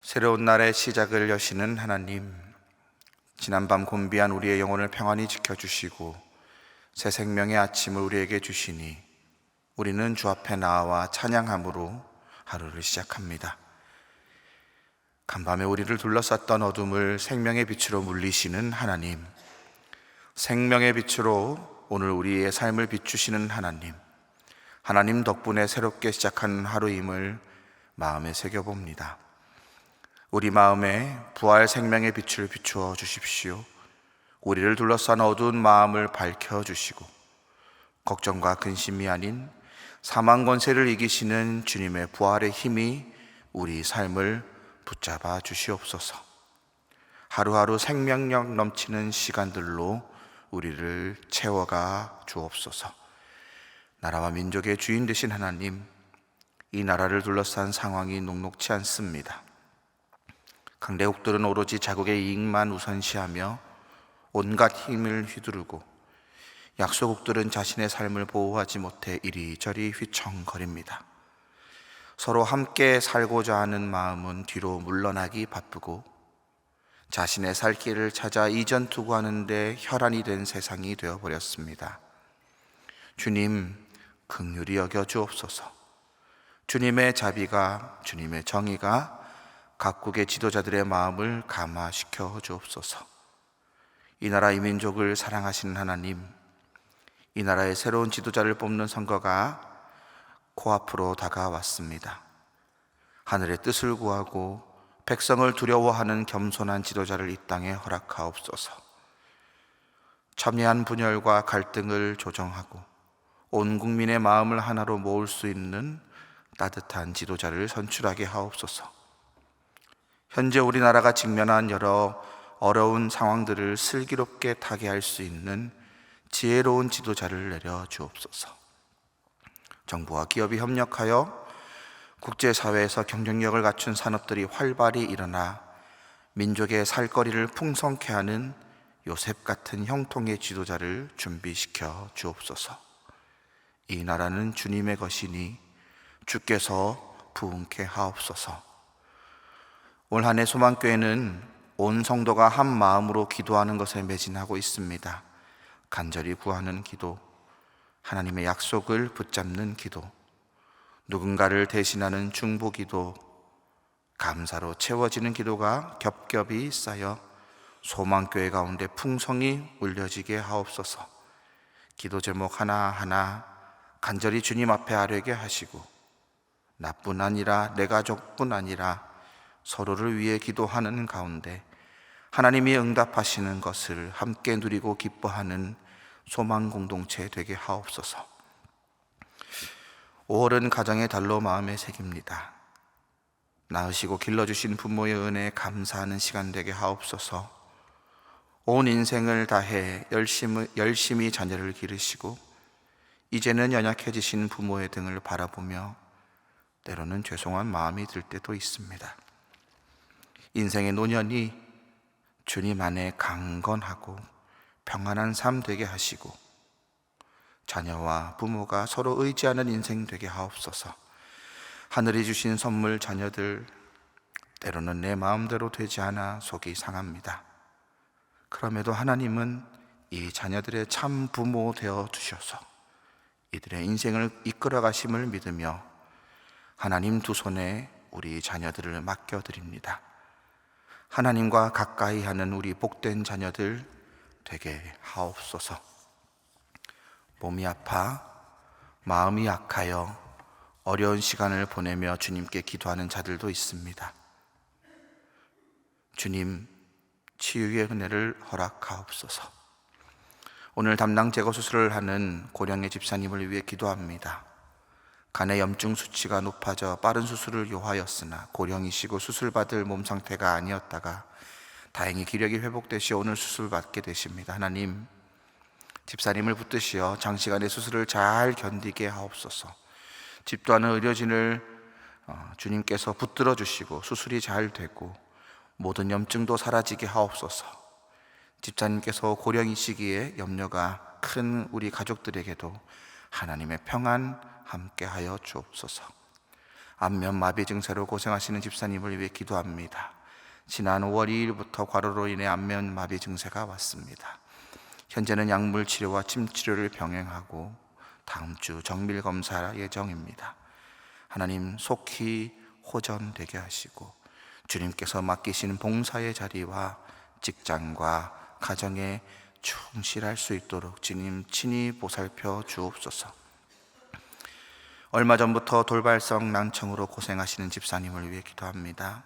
새로운 날의 시작을 여시는 하나님, 지난밤 곤비한 우리의 영혼을 평안히 지켜주시고 새 생명의 아침을 우리에게 주시니 우리는 주 앞에 나와 찬양함으로 하루를 시작합니다. 간밤에 우리를 둘러쌌던 어둠을 생명의 빛으로 물리시는 하나님, 생명의 빛으로 오늘 우리의 삶을 비추시는 하나님, 하나님 덕분에 새롭게 시작하는 하루임을 마음에 새겨봅니다. 우리 마음에 부활 생명의 빛을 비추어 주십시오. 우리를 둘러싼 어두운 마음을 밝혀주시고 걱정과 근심이 아닌 사망 권세를 이기시는 주님의 부활의 힘이 우리 삶을 붙잡아 주시옵소서. 하루하루 생명력 넘치는 시간들로 우리를 채워가 주옵소서. 나라와 민족의 주인 되신 하나님, 이 나라를 둘러싼 상황이 녹록치 않습니다. 강대국들은 오로지 자국의 이익만 우선시하며 온갖 힘을 휘두르고 약소국들은 자신의 삶을 보호하지 못해 이리저리 휘청거립니다. 서로 함께 살고자 하는 마음은 뒤로 물러나기 바쁘고 자신의 살 길을 찾아 이전 투구하는 데 혈안이 된 세상이 되어버렸습니다. 주님, 긍휼히 여겨 주옵소서. 주님의 자비가, 주님의 정의가 각국의 지도자들의 마음을 감화시켜 주옵소서. 이 나라 이 민족을 사랑하시는 하나님, 이 나라의 새로운 지도자를 뽑는 선거가 코앞으로 다가왔습니다. 하늘의 뜻을 구하고 백성을 두려워하는 겸손한 지도자를 이 땅에 허락하옵소서. 첨예한 분열과 갈등을 조정하고 온 국민의 마음을 하나로 모을 수 있는 따뜻한 지도자를 선출하게 하옵소서. 현재 우리나라가 직면한 여러 어려운 상황들을 슬기롭게 타개할 수 있는 지혜로운 지도자를 내려 주옵소서. 정부와 기업이 협력하여 국제사회에서 경쟁력을 갖춘 산업들이 활발히 일어나 민족의 살거리를 풍성케 하는 요셉 같은 형통의 지도자를 준비시켜 주옵소서. 이 나라는 주님의 것이니 주께서 부흥케 하옵소서. 올 한 해 소망교회는 온 성도가 한 마음으로 기도하는 것에 매진하고 있습니다. 간절히 구하는 기도, 하나님의 약속을 붙잡는 기도, 누군가를 대신하는 중보 기도, 감사로 채워지는 기도가 겹겹이 쌓여 소망교회 가운데 풍성이 울려지게 하옵소서. 기도 제목 하나하나 간절히 주님 앞에 아뢰게 하시고 나뿐 아니라 내 가족뿐 아니라 서로를 위해 기도하는 가운데 하나님이 응답하시는 것을 함께 누리고 기뻐하는 소망 공동체 되게 하옵소서. 5월은 가정의 달로 마음에 새깁니다. 낳으시고 길러주신 부모의 은혜에 감사하는 시간 되게 하옵소서. 온 인생을 다해 열심히 자녀를 기르시고 이제는 연약해지신 부모의 등을 바라보며 때로는 죄송한 마음이 들 때도 있습니다. 인생의 노년이 주님 안에 강건하고 평안한 삶 되게 하시고 자녀와 부모가 서로 의지하는 인생 되게 하옵소서. 하늘이 주신 선물 자녀들 때로는 내 마음대로 되지 않아 속이 상합니다. 그럼에도 하나님은 이 자녀들의 참 부모 되어 주셔서 이들의 인생을 이끌어 가심을 믿으며 하나님 두 손에 우리 자녀들을 맡겨드립니다. 하나님과 가까이 하는 우리 복된 자녀들 되게 하옵소서. 몸이 아파 마음이 약하여 어려운 시간을 보내며 주님께 기도하는 자들도 있습니다. 주님, 치유의 은혜를 허락하옵소서. 오늘 담낭 제거 수술을 하는 고령의 집사님을 위해 기도합니다. 간의 염증 수치가 높아져 빠른 수술을 요하였으나 고령이시고 수술받을 몸 상태가 아니었다가 다행히 기력이 회복되시어 오늘 수술받게 되십니다. 하나님, 집사님을 붙드시어 장시간의 수술을 잘 견디게 하옵소서. 집도 하는 의료진을 주님께서 붙들어 주시고 수술이 잘 되고 모든 염증도 사라지게 하옵소서. 집사님께서 고령이시기에 염려가 큰 우리 가족들에게도 하나님의 평안 함께하여 주옵소서. 안면 마비 증세로 고생하시는 집사님을 위해 기도합니다. 지난 5월 2일부터 과로로 인해 안면 마비 증세가 왔습니다. 현재는 약물 치료와 침 치료를 병행하고 다음 주 정밀 검사 예정입니다. 하나님 속히 호전되게 하시고 주님께서 맡기신 봉사의 자리와 직장과 가정에 충실할 수 있도록 주님 친히 보살펴 주옵소서. 얼마 전부터 돌발성 난청으로 고생하시는 집사님을 위해 기도합니다.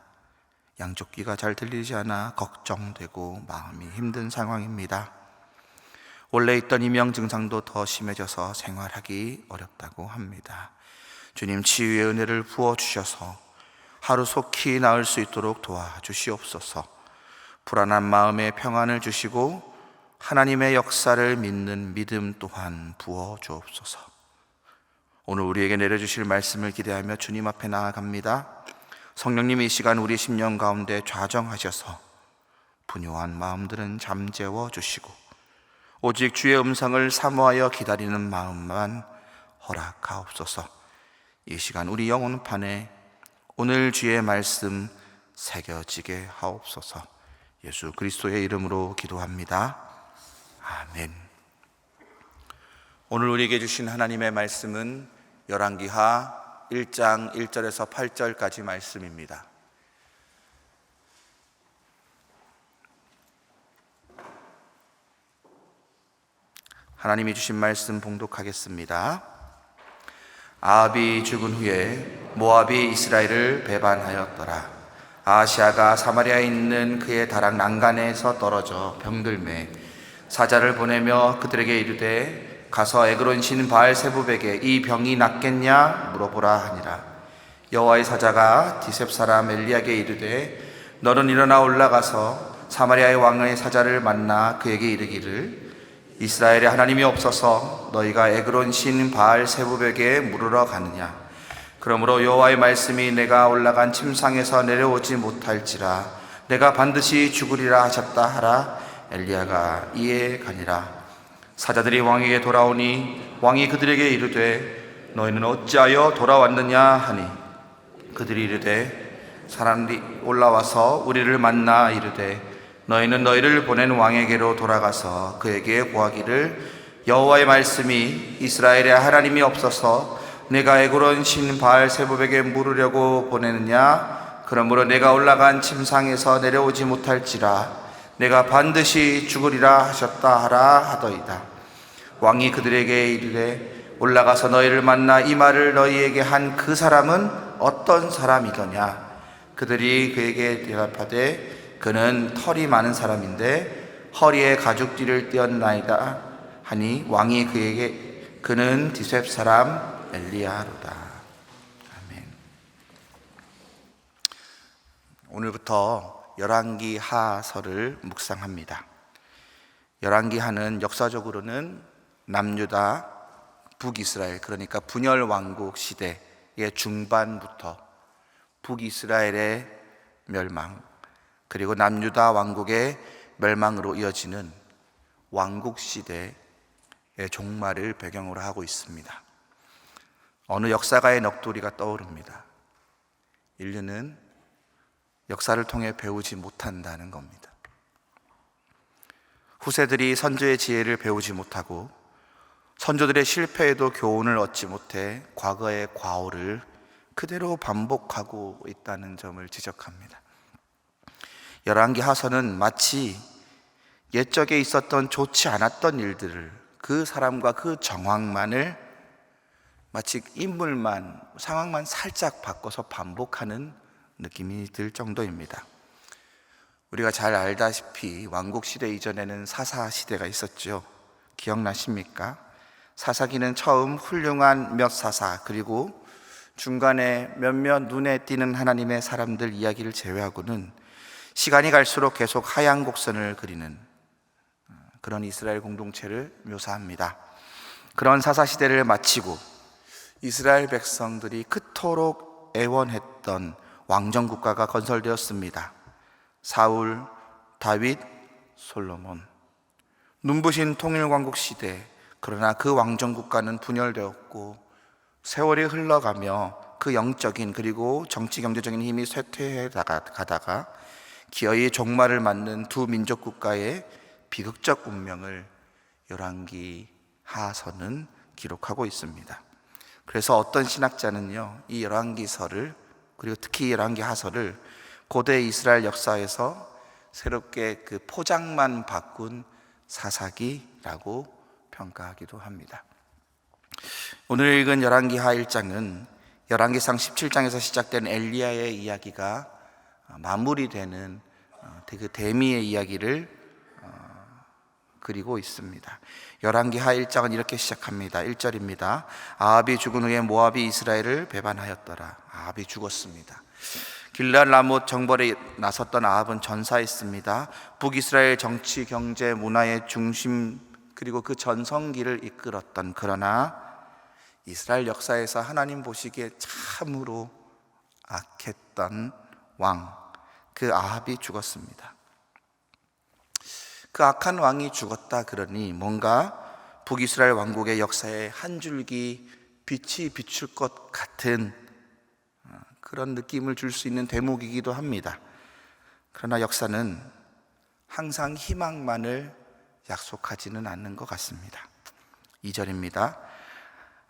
양쪽 귀가 잘 들리지 않아 걱정되고 마음이 힘든 상황입니다. 원래 있던 이명 증상도 더 심해져서 생활하기 어렵다고 합니다. 주님 치유의 은혜를 부어주셔서 하루속히 나을 수 있도록 도와주시옵소서. 불안한 마음에 평안을 주시고 하나님의 역사를 믿는 믿음 또한 부어주옵소서. 오늘 우리에게 내려주실 말씀을 기대하며 주님 앞에 나아갑니다. 성령님이 이 시간 우리 심령 가운데 좌정하셔서 분요한 마음들은 잠재워 주시고 오직 주의 음성을 사모하여 기다리는 마음만 허락하옵소서. 이 시간 우리 영혼판에 오늘 주의 말씀 새겨지게 하옵소서. 예수 그리스도의 이름으로 기도합니다. 아멘. 오늘 우리에게 주신 하나님의 말씀은 열왕기하 1장 1절에서 8절까지 말씀입니다. 하나님이 주신 말씀 봉독하겠습니다. 아합이 죽은 후에 모압이 이스라엘을 배반하였더라. 아하시아가 사마리아에 있는 그의 다락 난간에서 떨어져 병들매 사자를 보내며 그들에게 이르되 가서 에그론 신 바알세붑에게 이 병이 낫겠냐 물어보라 하니라. 여호와의 사자가 디셉 사람 엘리야에게 이르되 너는 일어나 올라가서 사마리아의 왕의 사자를 만나 그에게 이르기를 이스라엘의 하나님이 없어서 너희가 에그론 신 바알세붑에게 물으러 가느냐. 그러므로 여호와의 말씀이 내가 올라간 침상에서 내려오지 못할지라 내가 반드시 죽으리라 하셨다 하라. 엘리야가 이에 가니라. 사자들이 왕에게 돌아오니 왕이 그들에게 이르되 너희는 어찌하여 돌아왔느냐 하니 그들이 이르되 사람들이 올라와서 우리를 만나 이르되 너희는 너희를 보낸 왕에게로 돌아가서 그에게 고하기를 여호와의 말씀이 이스라엘의 하나님이 없어서 내가 에그론 신 바알세붑에게 물으려고 보내느냐. 그러므로 내가 올라간 침상에서 내려오지 못할지라 내가 반드시 죽으리라 하셨다 하라 하더이다. 왕이 그들에게 이르되 올라가서 너희를 만나 이 말을 너희에게 한 그 사람은 어떤 사람이더냐. 그들이 그에게 대답하되 그는 털이 많은 사람인데 허리에 가죽띠를 띄었나이다 하니 왕이 그에게 그는 디셉 사람 엘리야로다. 아멘. 오늘부터 열왕기하서를 묵상합니다. 열왕기하는 역사적으로는 남유다 북이스라엘, 그러니까 분열 왕국 시대의 중반부터 북이스라엘의 멸망 그리고 남유다 왕국의 멸망으로 이어지는 왕국 시대의 종말을 배경으로 하고 있습니다. 어느 역사가의 넋두리가 떠오릅니다. 인류는 역사를 통해 배우지 못한다는 겁니다. 후세들이 선조의 지혜를 배우지 못하고 선조들의 실패에도 교훈을 얻지 못해 과거의 과오를 그대로 반복하고 있다는 점을 지적합니다. 열왕기하서는 마치 옛적에 있었던 좋지 않았던 일들을, 그 사람과 그 정황만을 마치 인물만, 상황만 살짝 바꿔서 반복하는 느낌이 들 정도입니다. 우리가 잘 알다시피 왕국시대 이전에는 사사시대가 있었죠. 기억나십니까? 사사기는 처음 훌륭한 몇 사사, 그리고 중간에 몇몇 눈에 띄는 하나님의 사람들 이야기를 제외하고는 시간이 갈수록 계속 하얀 곡선을 그리는 그런 이스라엘 공동체를 묘사합니다. 그런 사사시대를 마치고 이스라엘 백성들이 그토록 애원했던 왕정국가가 건설되었습니다. 사울, 다윗, 솔로몬. 눈부신 통일왕국 시대. 그러나 그 왕정국가는 분열되었고 세월이 흘러가며 그 영적인 그리고 정치 경제적인 힘이 쇠퇴해 가다가 기어이 종말을 맞는 두 민족 국가의 비극적 운명을 열왕기 하서는 기록하고 있습니다. 그래서 어떤 신학자는요, 이 열왕기서를, 그리고 특히 열왕기 하서를 고대 이스라엘 역사에서 새롭게 그 포장만 바꾼 사사기라고 평가하기도 합니다. 오늘 읽은 열왕기하 1장은 열왕기상 17장에서 시작된 엘리야의 이야기가 마무리되는 그 대미의 이야기를 그리고 있습니다. 열왕기하 1장은 이렇게 시작합니다. 1절입니다. 아합이 죽은 후에 모압이 이스라엘을 배반하였더라. 아합이 죽었습니다. 길르앗 라못 정벌에 나섰던 아합은 전사했습니다. 북이스라엘 정치, 경제, 문화의 중심 그리고 그 전성기를 이끌었던, 그러나 이스라엘 역사에서 하나님 보시기에 참으로 악했던 왕, 그 아합이 죽었습니다. 그 악한 왕이 죽었다 그러니 뭔가 북이스라엘 왕국의 역사에 한 줄기 빛이 비출 것 같은 그런 느낌을 줄 수 있는 대목이기도 합니다. 그러나 역사는 항상 희망만을 약속하지는 않는 것 같습니다. 2절입니다.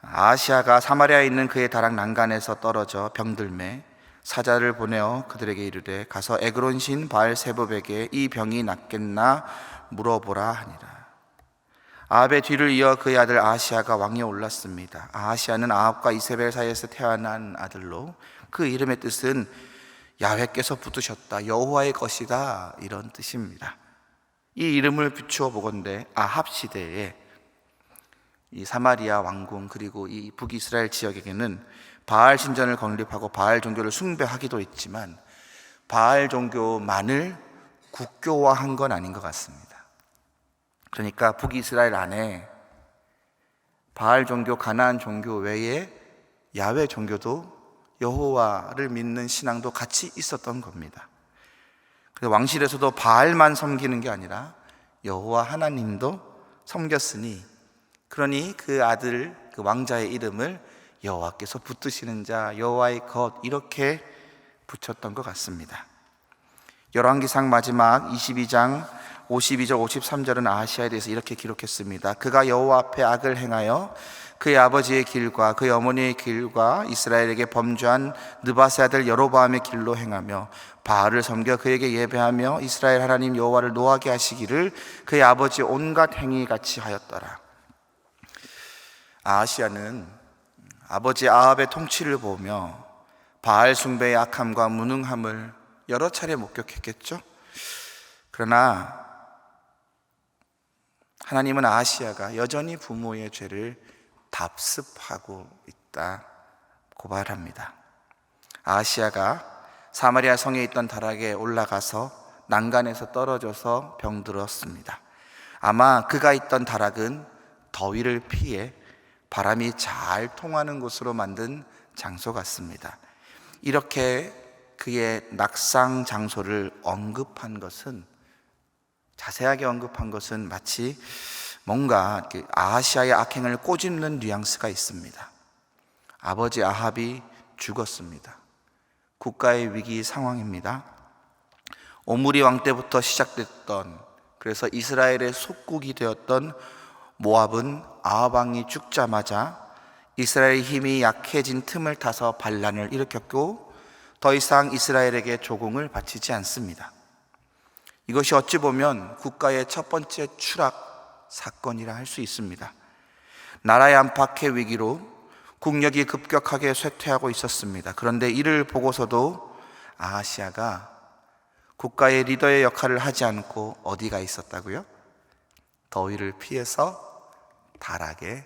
아하시아가 사마리아에 있는 그의 다락 난간에서 떨어져 병들매 사자를 보내어 그들에게 이르되 가서 에그론 신 바알세붑에게 이 병이 낫겠나 물어보라 하니라. 아합의 뒤를 이어 그의 아들 아하시아가 왕위에 올랐습니다. 아하시아는 아합과 이세벨 사이에서 태어난 아들로 그 이름의 뜻은 야훼께서 붙으셨다, 여호와의 것이다, 이런 뜻입니다. 이 이름을 비추어 보건대 아합 시대에 이 사마리아 왕궁 그리고 이 북이스라엘 지역에게는 바알 신전을 건립하고 바알 종교를 숭배하기도 했지만 바알 종교만을 국교화한 건 아닌 것 같습니다. 그러니까 북이스라엘 안에 바알 종교, 가나안 종교 외에 야훼 종교도 여호와를 믿는 신앙도 같이 있었던 겁니다. 그래서 왕실에서도 바알만 섬기는 게 아니라 여호와 하나님도 섬겼으니, 그러니 그 아들, 그 왕자의 이름을 여호와께서 붙드시는 자, 여호와의 것, 이렇게 붙였던 것 같습니다. 열왕기상 마지막 22장 52절 53절은 아하시아에 대해서 이렇게 기록했습니다. 그가 여호와 앞에 악을 행하여 그의 아버지의 길과 그의 어머니의 길과 이스라엘에게 범죄한 느바세 아들 여로보암의 길로 행하며 바알을 섬겨 그에게 예배하며 이스라엘 하나님 여호와를 노하게 하시기를 그의 아버지 온갖 행위 같이 하였더라. 아하시아는 아버지 아합의 통치를 보며 바알 숭배의 악함과 무능함을 여러 차례 목격했겠죠. 그러나 하나님은 아하시아가 여전히 부모의 죄를 답습하고 있다 고발합니다. 아하시아가 사마리아 성에 있던 다락에 올라가서 난간에서 떨어져서 병들었습니다. 아마 그가 있던 다락은 더위를 피해 바람이 잘 통하는 곳으로 만든 장소 같습니다. 이렇게 그의 낙상 장소를 언급한 것은, 자세하게 언급한 것은 마치 뭔가 아하시아의 악행을 꼬집는 뉘앙스가 있습니다. 아버지 아합이 죽었습니다. 국가의 위기 상황입니다. 오므리 왕 때부터 시작됐던, 그래서 이스라엘의 속국이 되었던 모압은 아합 왕이 죽자마자 이스라엘의 힘이 약해진 틈을 타서 반란을 일으켰고 더 이상 이스라엘에게 조공을 바치지 않습니다. 이것이 어찌 보면 국가의 첫 번째 추락 사건이라 할 수 있습니다. 나라의 안팎의 위기로 국력이 급격하게 쇠퇴하고 있었습니다. 그런데 이를 보고서도 아하시아가 국가의 리더의 역할을 하지 않고 어디가 있었다고요? 더위를 피해서 다락에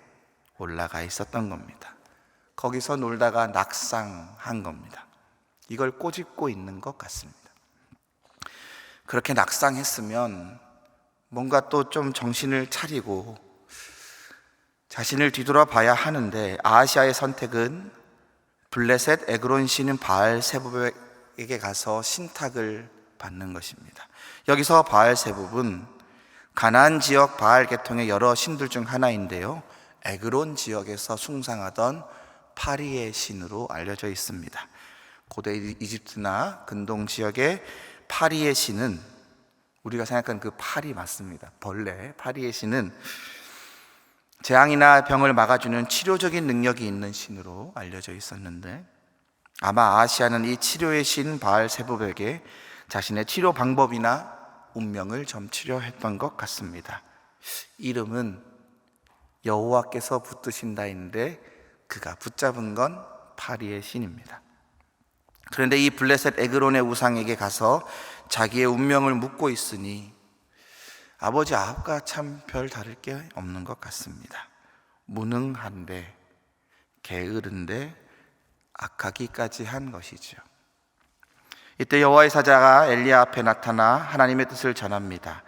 올라가 있었던 겁니다. 거기서 놀다가 낙상한 겁니다. 이걸 꼬집고 있는 것 같습니다. 그렇게 낙상했으면 뭔가 또 좀 정신을 차리고 자신을 뒤돌아봐야 하는데, 아하시아의 선택은 블레셋 에그론 신인 바알세붑에게 가서 신탁을 받는 것입니다. 여기서 바알세붑은 가나안 지역 바알 계통의 여러 신들 중 하나인데요, 에그론 지역에서 숭상하던 파리의 신으로 알려져 있습니다. 고대 이집트나 근동 지역의 파리의 신은 우리가 생각하는 그 파리 맞습니다. 벌레, 파리의 신은 재앙이나 병을 막아주는 치료적인 능력이 있는 신으로 알려져 있었는데, 아마 아하시아는 이 치료의 신 바알세붑에게 자신의 치료 방법이나 운명을 점치려 했던 것 같습니다. 이름은 여호와께서 붙드신다인데 그가 붙잡은 건 파리의 신입니다. 그런데 이 블레셋 에그론의 우상에게 가서 자기의 운명을 묻고 있으니 아버지 아합과 참 별 다를 게 없는 것 같습니다. 무능한데 게으른데 악하기까지 한 것이죠. 이때 여호와의 사자가 엘리야 앞에 나타나 하나님의 뜻을 전합니다.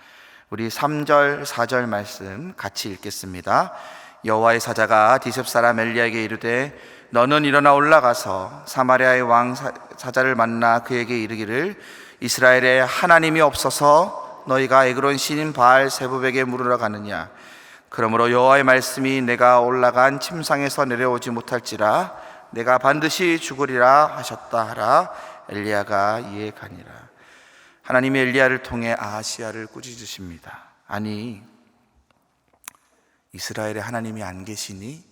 우리 3절 4절 말씀 같이 읽겠습니다. 여호와의 사자가 디셉 사람 엘리야에게 이르되 너는 일어나 올라가서 사마리아의 왕 사자를 만나 그에게 이르기를 이스라엘에 하나님이 없어서 너희가 에그론 신인 바알세붑에게 물으러 가느냐. 그러므로 여호와의 말씀이 내가 올라간 침상에서 내려오지 못할지라 내가 반드시 죽으리라 하셨다 하라. 엘리야가 이에 가니라. 하나님이 엘리야를 통해 아하시야를 꾸짖으십니다. 아니, 이스라엘에 하나님이 안 계시니?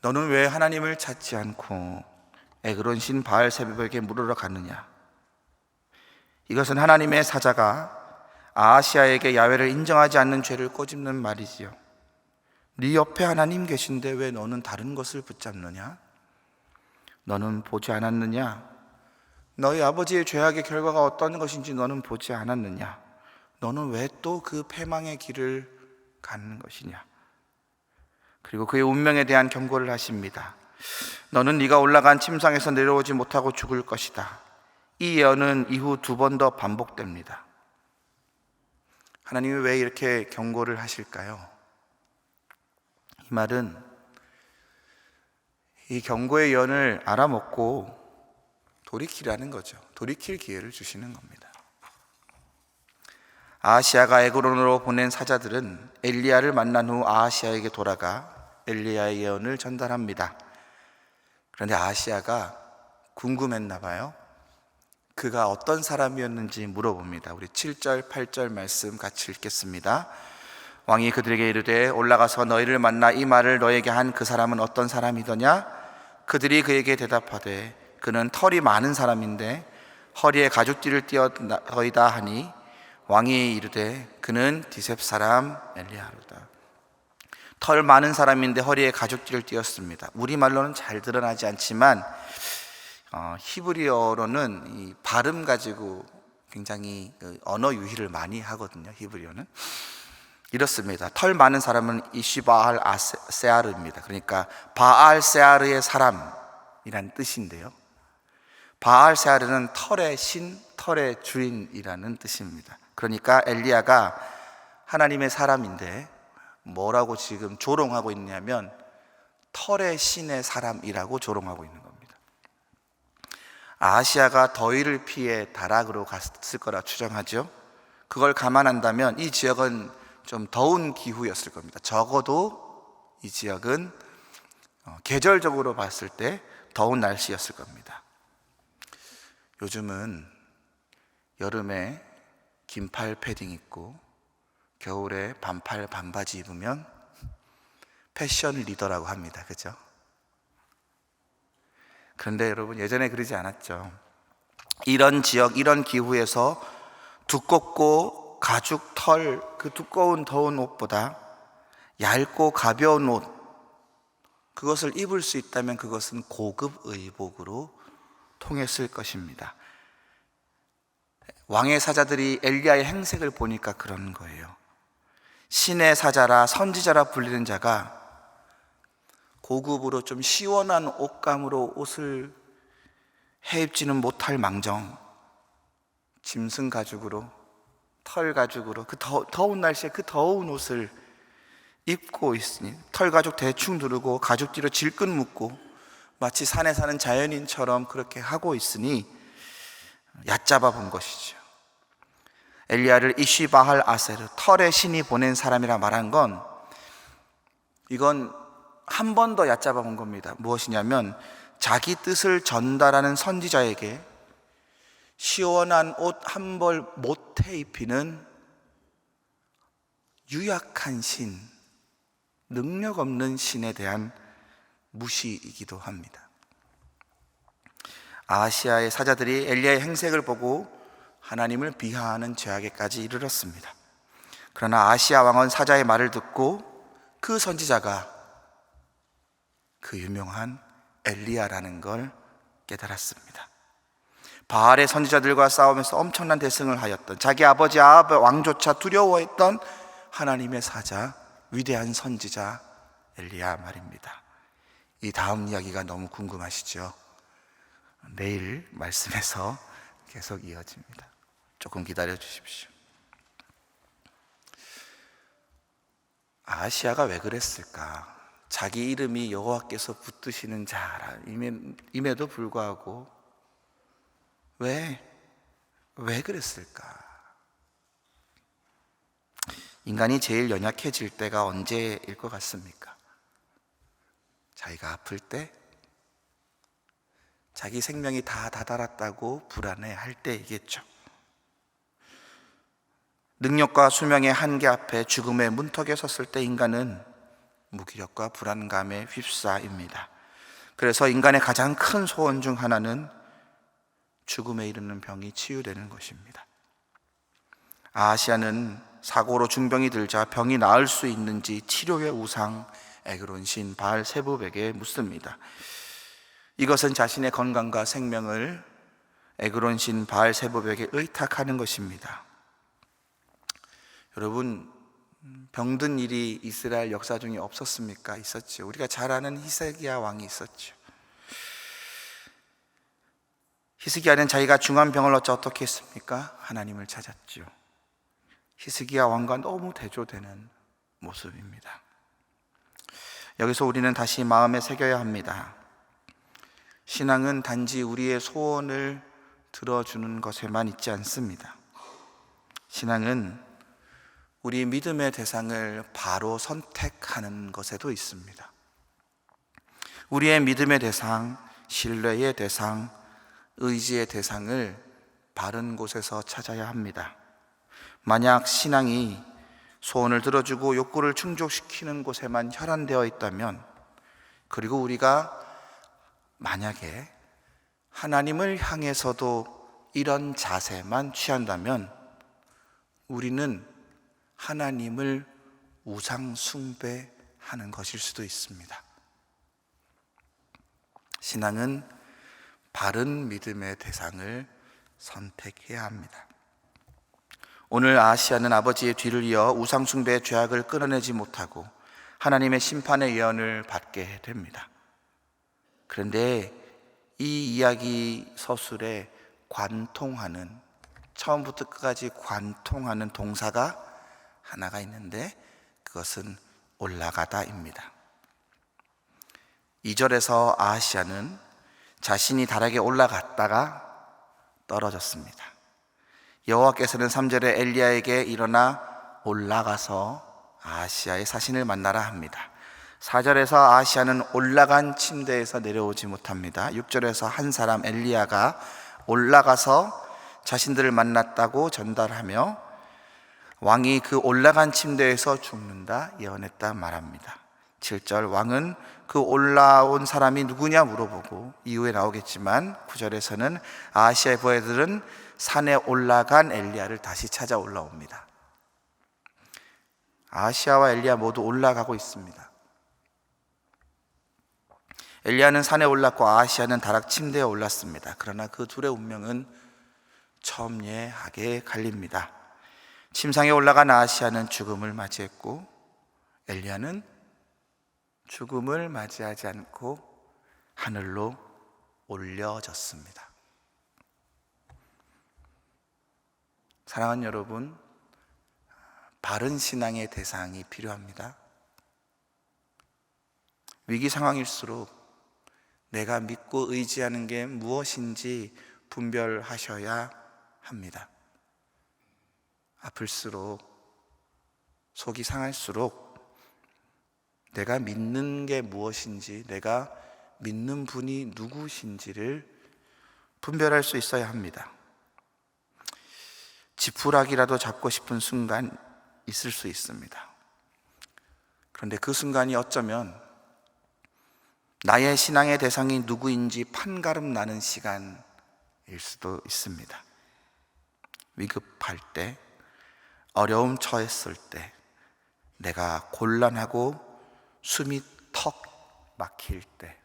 너는 왜 하나님을 찾지 않고 에그론 신 바알세붑에게 물으러 갔느냐? 이것은 하나님의 사자가 아하시야에게 야훼를 인정하지 않는 죄를 꼬집는 말이지요. 네 옆에 하나님 계신데 왜 너는 다른 것을 붙잡느냐? 너는 보지 않았느냐? 너희 아버지의 죄악의 결과가 어떤 것인지 너는 보지 않았느냐? 너는 왜 또 그 패망의 길을 가는 것이냐? 그리고 그의 운명에 대한 경고를 하십니다. 너는 네가 올라간 침상에서 내려오지 못하고 죽을 것이다. 이 예언은 이후 2번 더 반복됩니다. 하나님이 왜 이렇게 경고를 하실까요? 이 말은 이 경고의 예언을 알아먹고 돌이키라는 거죠. 돌이킬 기회를 주시는 겁니다. 아하시야가 에그론으로 보낸 사자들은 엘리야를 만난 후 아하시야에게 돌아가 엘리야의 예언을 전달합니다. 그런데 아하시야가 궁금했나 봐요. 그가 어떤 사람이었는지 물어봅니다. 우리 7절 8절 말씀 같이 읽겠습니다. 왕이 그들에게 이르되 올라가서 너희를 만나 이 말을 너에게 한 그 사람은 어떤 사람이더냐? 그들이 그에게 대답하되 그는 털이 많은 사람인데 허리에 가죽띠를 띄었더이다 하니 왕이 이르되 그는 디셉 사람 엘리야로다. 털 많은 사람인데 허리에 가죽띠를 띄었습니다. 우리말로는 잘 드러나지 않지만 히브리어로는 이 발음 가지고 굉장히 언어 유희를 많이 하거든요. 히브리어는 이렇습니다. 털 많은 사람은 이시바알 세아르입니다. 그러니까 바알 세아르의 사람이란 뜻인데요, 바알 세아르는 털의 신, 털의 주인이라는 뜻입니다. 그러니까 엘리야가 하나님의 사람인데 뭐라고 지금 조롱하고 있냐면 털의 신의 사람이라고 조롱하고 있는 겁니다. 아하시야가 더위를 피해 다락으로 갔을 거라 추정하죠. 그걸 감안한다면 이 지역은 좀 더운 기후였을 겁니다. 적어도 이 지역은 계절적으로 봤을 때 더운 날씨였을 겁니다. 요즘은 여름에 긴팔 패딩 입고 겨울에 반팔 반바지 입으면 패션 리더라고 합니다. 그죠? 그런데 여러분, 예전에 그러지 않았죠. 이런 지역, 이런 기후에서 두껍고 가죽 털, 그 두꺼운 더운 옷보다 얇고 가벼운 옷, 그것을 입을 수 있다면 그것은 고급 의복으로 통했을 것입니다. 왕의 사자들이 엘리야의 행색을 보니까 그런 거예요. 신의 사자라 선지자라 불리는 자가 고급으로 좀 시원한 옷감으로 옷을 해입지는 못할 망정 짐승 가죽으로, 털 가죽으로 그 더운 날씨에 그 더운 옷을 입고 있으니 털 가죽 대충 두르고 가죽띠로 질끈 묶고 마치 산에 사는 자연인처럼 그렇게 하고 있으니 얕잡아 본 것이죠. 엘리야를 이시바할 아세르, 털의 신이 보낸 사람이라 말한 건 이건 한 번 더 얕잡아 본 겁니다. 무엇이냐면 자기 뜻을 전달하는 선지자에게 시원한 옷 한 벌 못해 입히는 유약한 신, 능력 없는 신에 대한 무시이기도 합니다. 아하시아의 사자들이 엘리야의 행색을 보고 하나님을 비하하는 죄악에까지 이르렀습니다. 그러나 아하시아 왕은 사자의 말을 듣고 그 선지자가 그 유명한 엘리야라는 걸 깨달았습니다. 바알의 선지자들과 싸우면서 엄청난 대승을 하였던, 자기 아버지 아합 왕조차 두려워했던 하나님의 사자, 위대한 선지자 엘리야 말입니다. 이 다음 이야기가 너무 궁금하시죠? 내일 말씀에서 계속 이어집니다. 조금 기다려 주십시오. 아하시아가 왜 그랬을까? 자기 이름이 여호와께서 붙드시는 자라 임에도 불구하고 왜 그랬을까? 인간이 제일 연약해질 때가 언제일 것 같습니까? 자기가 아플 때, 자기 생명이 다 다다랐다고 불안해할 때이겠죠. 능력과 수명의 한계 앞에 죽음의 문턱에 섰을 때 인간은 무기력과 불안감에 휩싸입니다. 그래서 인간의 가장 큰 소원 중 하나는 죽음에 이르는 병이 치유되는 것입니다. 아하시아는 사고로 중병이 들자 병이 나을 수 있는지 치료의 우상 에그론 신 바알 세붑에게 묻습니다. 이것은 자신의 건강과 생명을 에그론 신 바알 세붑에게 의탁하는 것입니다. 여러분, 병든 일이 이스라엘 역사 중에 없었습니까? 있었죠. 우리가 잘 아는 히스기야 왕이 있었죠. 히스기야는 자기가 중한 병을 어찌 어떻게 했습니까? 하나님을 찾았죠. 히스기야 왕과 너무 대조되는 모습입니다. 여기서 우리는 다시 마음에 새겨야 합니다. 신앙은 단지 우리의 소원을 들어주는 것에만 있지 않습니다. 신앙은 우리 믿음의 대상을 바로 선택하는 것에도 있습니다. 우리의 믿음의 대상, 신뢰의 대상, 의지의 대상을 바른 곳에서 찾아야 합니다. 만약 신앙이 소원을 들어주고 욕구를 충족시키는 곳에만 혈안되어 있다면, 그리고 우리가 만약에 하나님을 향해서도 이런 자세만 취한다면 우리는 하나님을 우상 숭배하는 것일 수도 있습니다. 신앙은 바른 믿음의 대상을 선택해야 합니다. 오늘 아하시아는 아버지의 뒤를 이어 우상 숭배의 죄악을 끊어내지 못하고 하나님의 심판의 예언을 받게 됩니다. 그런데 이 이야기 서술에 관통하는, 처음부터 끝까지 관통하는 동사가 하나가 있는데 그것은 올라가다입니다. 2절에서 아하시아는 자신이 다락에 올라갔다가 떨어졌습니다. 여호와께서는 3절에 엘리야에게 일어나 올라가서 아하시아의 사신을 만나라 합니다. 4절에서 아하시아는 올라간 침대에서 내려오지 못합니다. 6절에서 한 사람 엘리야가 올라가서 자신들을 만났다고 전달하며 왕이 그 올라간 침대에서 죽는다 예언했다 말합니다. 7절, 왕은 그 올라온 사람이 누구냐 물어보고, 이후에 나오겠지만 9절에서는 아하시아의 부하들은 산에 올라간 엘리야를 다시 찾아 올라옵니다. 아하시아와 엘리야 모두 올라가고 있습니다. 엘리야는 산에 올랐고 아하시아는 다락 침대에 올랐습니다. 그러나 그 둘의 운명은 첨예하게 갈립니다. 침상에 올라간 아하시아는 죽음을 맞이했고 엘리야는 죽음을 맞이하지 않고 하늘로 올려졌습니다. 사랑하는 여러분, 바른 신앙의 대상이 필요합니다. 위기 상황일수록 내가 믿고 의지하는 게 무엇인지 분별하셔야 합니다. 아플수록, 속이 상할수록 내가 믿는 게 무엇인지, 내가 믿는 분이 누구신지를 분별할 수 있어야 합니다. 지푸라기라도 잡고 싶은 순간 있을 수 있습니다. 그런데 그 순간이 어쩌면 나의 신앙의 대상이 누구인지 판가름 나는 시간일 수도 있습니다. 위급할 때, 어려움 처했을 때, 내가 곤란하고 숨이 턱 막힐 때,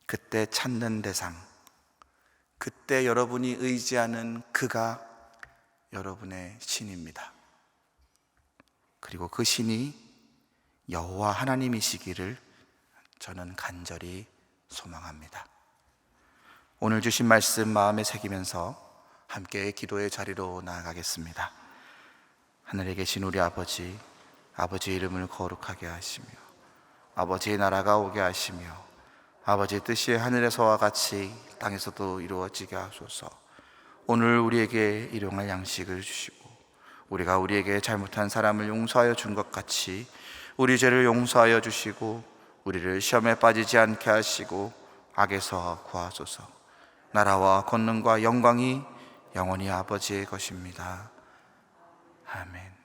그때 찾는 대상, 그때 여러분이 의지하는 그가 여러분의 신입니다. 그리고 그 신이 여호와 하나님이시기를 저는 간절히 소망합니다. 오늘 주신 말씀 마음에 새기면서 함께 기도의 자리로 나아가겠습니다. 하늘에 계신 우리 아버지, 아버지의 이름을 거룩하게 하시며 아버지의 나라가 오게 하시며 아버지의 뜻이 하늘에서와 같이 땅에서도 이루어지게 하소서. 오늘 우리에게 일용할 양식을 주시고 우리가 우리에게 잘못한 사람을 용서하여 준 것 같이 우리 죄를 용서하여 주시고 우리를 시험에 빠지지 않게 하시고 악에서 구하소서. 나라와 권능과 영광이 영원히 아버지의 것입니다. 아멘.